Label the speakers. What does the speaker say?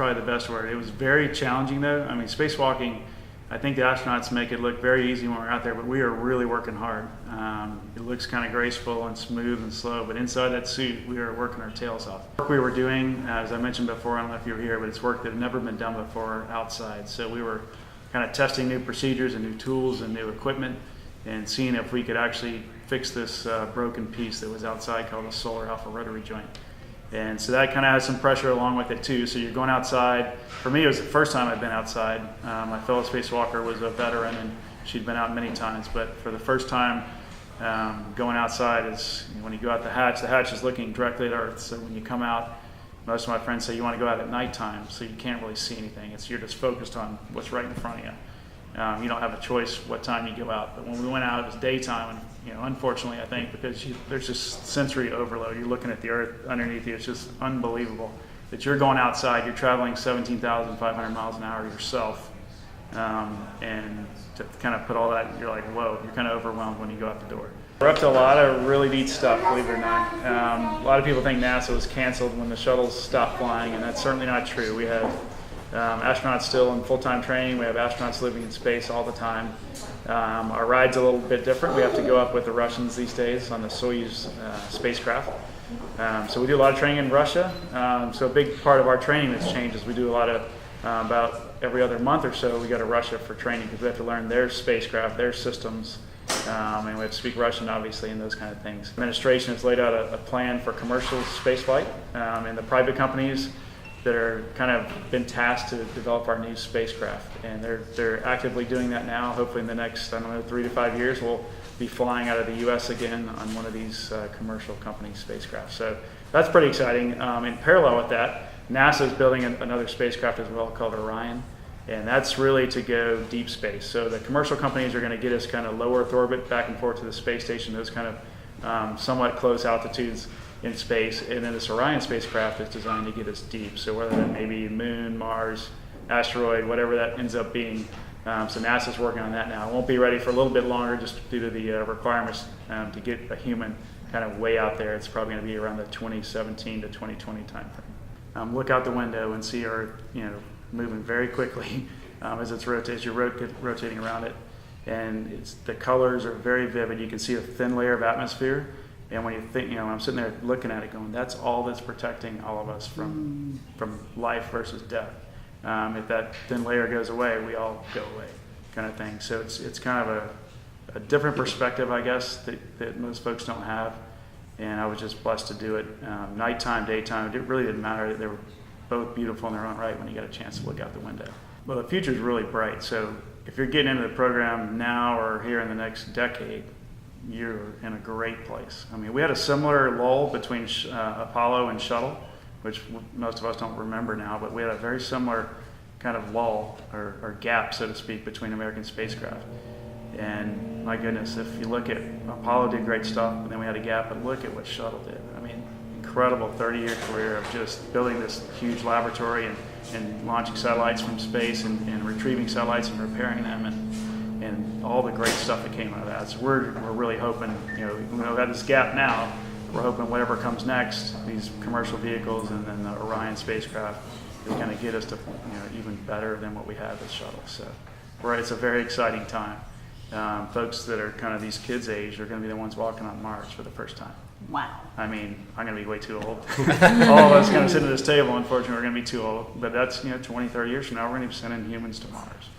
Speaker 1: probably the best word. It was very challenging though. I mean, spacewalking, I think the astronauts make it look very easy when we're out there, but we are really working hard. It looks kind of graceful and smooth and slow, but inside that suit, we are working our tails off. The work we were doing, as I mentioned before, I don't know if you were here, but it's work that had never been done before outside. So we were kind of testing new procedures and new tools and new equipment and seeing if we could actually fix this broken piece that was outside called the solar alpha rotary joint. And so that kind of has some pressure along with it too. So you're going outside. For me, it was the first time I'd been outside. My fellow spacewalker was a veteran and she'd been out many times. But for the first time, going outside is when you go out the hatch is looking directly at Earth. So when you come out, most of my friends say you want to go out at nighttime, so you can't really see anything. You're just focused on what's right in front of you. You don't have a choice what time you go out. But when we went out, it was daytime, and unfortunately, I think because there's just sensory overload. You're looking at the Earth underneath you. It's just unbelievable that you're going outside. You're traveling 17,500 miles an hour yourself, and to kind of put all that, you're like, whoa. You're kind of overwhelmed when you go out the door. We're up to a lot of really neat stuff, believe it or not. A lot of people think NASA was canceled when the shuttles stopped flying, and that's certainly not true. We have astronauts still in full-time training. We have astronauts living in space all the time. Our ride's a little bit different. We have to go up with the Russians these days on the Soyuz spacecraft. So we do a lot of training in Russia. So a big part of our training that's changed is we do a lot of, about every other month or so, we go to Russia for training because we have to learn their spacecraft, their systems, and we have to speak Russian, obviously, and those kind of things. The administration has laid out a plan for commercial spaceflight, and the private companies that are kind of been tasked to develop our new spacecraft, and they're actively doing that now. Hopefully in the next, 3 to 5 years, we'll be flying out of the U.S. again on one of these commercial company spacecraft. So that's pretty exciting. In parallel with that, NASA is building another spacecraft as well called Orion, and that's really to go deep space. So the commercial companies are going to get us kind of low Earth orbit, back and forth to the space station, those kind of somewhat close altitudes in space, and then this Orion spacecraft is designed to get us deep. So whether that may be Moon, Mars, asteroid, whatever that ends up being. So NASA's working on that now. It won't be ready for a little bit longer just due to the requirements to get a human kind of way out there. It's probably going to be around the 2017 to 2020 time frame. Look out the window and see Earth, moving very quickly as you're rotating around it. And the colors are very vivid. You can see a thin layer of atmosphere. And when you think, I'm sitting there looking at it going, that's all that's protecting all of us from life versus death. If that thin layer goes away, we all go away, kind of thing. So it's kind of a different perspective, I guess, that most folks don't have. And I was just blessed to do it. Nighttime, daytime, it really didn't matter. They were both beautiful in their own right when you got a chance to look out the window. Well, the future is really bright. So if you're getting into the program now or here in the next decade, you're in a great place. I mean, we had a similar lull between Apollo and Shuttle, which most of us don't remember now, but we had a very similar kind of lull or gap, so to speak, between American spacecraft. And my goodness, if you look at Apollo did great stuff, but then we had a gap, but look at what Shuttle did. I mean, incredible 30-year career of just building this huge laboratory and launching satellites from space and retrieving satellites and repairing them and all the great stuff that came out of that. So we're really hoping, we have this gap now, we're hoping whatever comes next, these commercial vehicles and then the Orion spacecraft, is going to get us to even better than what we had with Shuttle. So it's a very exciting time. Folks that are kind of these kids' age are going to be the ones walking on Mars for the first time.
Speaker 2: Wow.
Speaker 1: I mean, I'm going to be way too old. All of us kind of sitting at this table, unfortunately, we're going to be too old. But that's, 20, 30 years from now, we're going to be sending humans to Mars.